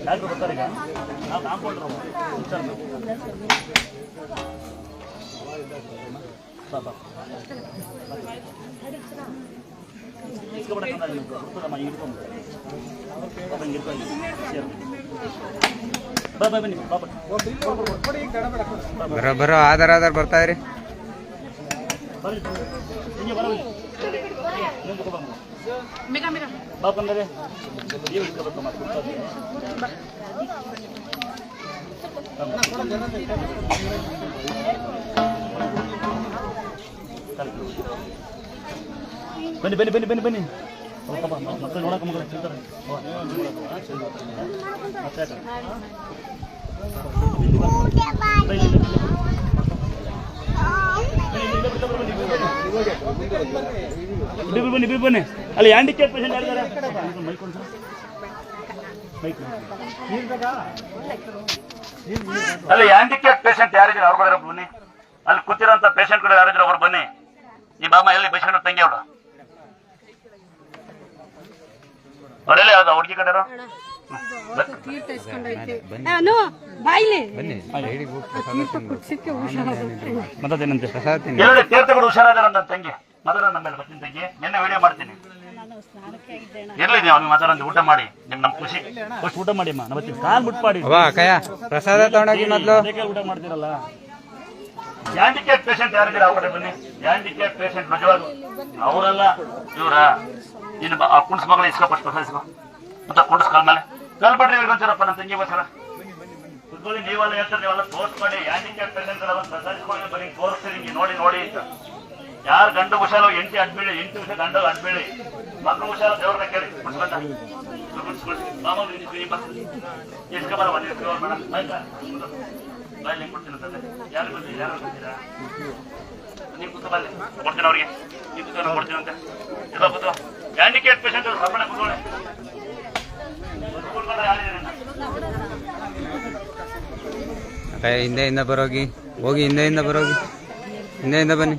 doctor ಬರ್ತಾರೆ ಈಗ ನಾವು ಕಾಂಪೌಂಡ್ರು ಬಾಬಾ ಬರೋ ಆಧಾರ ಬರ್ತಾ ಇರಿ ಬಾಪಂದ್ರೆ ಬನ್ನಿ ಬನ್ನಿ ಬನ್ನಿ ಬನ್ನಿ ಬನ್ನಿ ಮಕ್ಕಳು ನೋಡಕ್ಕೆ ಮಕ್ಕಳು ಚಿಂತಾರೆ ಬನ್ನಿ ಬನ್ನಿ ಅಲ್ಲಿ ಹ್ಯಾಂಡಿಕ್ಯಾಪ್ ಪೇಷಂಟ್ ಯಾರಿದ್ದಾರೆ ಅಲ್ಲಿ ಹ್ಯಾಂಡಿಕ್ಯಾಪ್ ಪೇಷಂಟ್ ಯಾರಿದ್ದಾರೆ ಅವ್ರು ಬರೋರು ಬನ್ನಿ ಅಲ್ಲಿ ಕೂತಿರೋಂಥ ಪೇಷಂಟ್ಗಳು ಯಾರಿದ್ರೆ ಅವ್ರು ಬನ್ನಿ ಈ ಬಾಮ ಎಲ್ಲಿ ಪೇಷಂಟ್ ತಂಗಿ ಅವಳು ಅವರೆಲ್ಲ ಯಾವ್ದು ಹುಡುಗಿ ಕಡೆಯವರು ಮತ್ತೇನಂತೆ ಎರಡು ತೀರ್ಥಗಳು ಹುಷಾರಾದಾರ ನನ್ನ ತಂಗಿ ಮೊದಲ ನಮ್ಮ ಮೇಲೆ ಬರ್ತೀನಿ ತಂಗಿ ನಿನ್ನೆ ವಿಡಿಯೋ ಮಾಡ್ತೀನಿ ಇರ್ಲಿ ನೀವು ಅವ್ನಿಗೆ ಮಾತಾಡೋದು ಊಟ ಮಾಡಿ ನಿಮ್ ನಮ್ ಖುಷಿ ಫಸ್ಟ್ ಊಟ ಮಾಡಿ ಅಮ್ಮ ನಮ್ಮತ್ತಿ ಕಾಲ್ ಮುಟ್ಪಾಡಿ ಪ್ರಸಾದ ತಗೊಂಡೋಗಿ ಮೊದಲು ಊಟ ಮಾಡ್ತೀರಲ್ಲ ಹ್ಯಾಂಡಿಕ್ಯಾಪ್ ಪೇಷಂಟ್ ಯಾರಿದ್ದೀರ ಅವ್ರ ಕಡೆ ಬನ್ನಿ ಹ್ಯಾಂಡಿಕ್ಯಾಪ್ ಪೇಷಂಟ್ ನಿಜವಾಗ ಅವರೆಲ್ಲ ಇವರ ಇನ್ನು ಕುಣ್ಸ್ ಮಗಳ ಇಸ್ಕೊ ಫಸ್ಟ್ ಪ್ರಸಾದ ಇಸ್ಕೊ ಮತ್ತೆ ಕುಣ್ಸ್ ಕಾಲ್ ಮೇಲೆ ಕಲ್ಪಟ್ರಿ ಇವ್ರಿಗೊಂಚರಪ್ಪ ನನ್ನ ತಂಗಿ ಬಸ್ಸರ ಕುತ್ಕೊಳ್ಳಿ ನೀವೆಲ್ಲ ಹೇಳ್ತಾರೆ ನೀವೆಲ್ಲ ತೋರ್ಸ್ ಮಾಡಿ ಹ್ಯಾಂಡಿಕ್ಯಾಪ್ ಪೇಷಂಟ್ ಎಲ್ಲ ಒಂದು ಪ್ರಸಾದ ಇಸ್ಕೊಂಡು ಬನ್ನಿ ತೋರಿಸ್ತೀರಿ ನೋಡಿ ನೋಡಿ ಅಂತ ಯಾರು ಗಂಡು ಹುಷಾರು 8 ಅಡ್ಬೇಡಿ 8 ವರ್ಷ ಗಂಡು ಅಡ್ಬೇಡಿ ಮಕ್ಕಳು ಹುಷಾರು ದೇವ್ರನ್ನ ಕೇಳಿ ಕುಡ್ಸ್ಕೊಂಡ ಎಷ್ಟು ಬರ ಬಂದಿರ್ತೀವಿ ಅವ್ರು ಮೇಡಮ್ ಬಾಯಲ್ಲಿ ಹೆಂಗ್ ಕೊಡ್ತೀನಿ ಅಂತಂದ್ರೆ ಯಾರು ಬಂದಿರಿ ಯಾರು ಬಂದಿರಾ ನೀವು ಕೂತು ಬನ್ನಿ ಕೊಡ್ತೀನಿ ಅವ್ರಿಗೆ ನೀವು ಕೂತು ಕೊಡ್ತೀನಿ ಅಂತ ಎಲ್ಲ ಕೂತು ಹ್ಯಾಂಡಿಕ್ಯಾಪ್ ಪೇಷಂಟ್ ಸಪಣ ಕೂತ್ಕೊಳ್ಳಿ ಹಿಂದೆಯಿಂದ ಬರೋಗಿ ಹೋಗಿ ಹಿಂದೆಯಿಂದ ಬರೋಗಿ ಹಿಂದೆಯಿಂದ ಬನ್ನಿ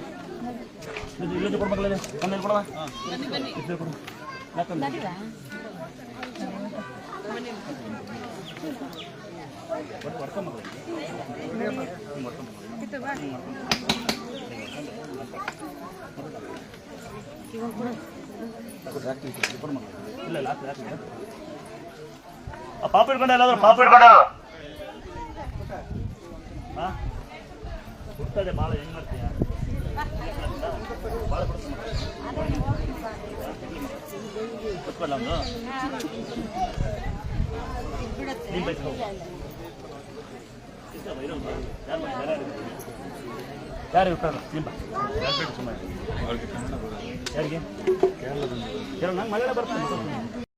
ಪಾಪ ಇಟ್ಕೊಂಡ ಎಲ್ಲಾದ್ರೂ ಪಾಪ ಇಟ್ಕೊಂಡ ಹುಡ್ತದೆ ಭಾಳ ಹೆಂಗ್ ಮಾಡ್ತೀಯ ಭಾಳ ಗೊತ್ತಲ್ಲ ಒಂದು ನೀನ್ ಬೈಸ್ಕೊ ಯಾರು ಇರ್ತಾರ ನಿಮ್ಮ ಸುಮ್ಮನೆ ಯಾರಿಗೆ ಕೇರಳ ನಂಗೆ ಮಳೆ ಬರ್ತಾನೆ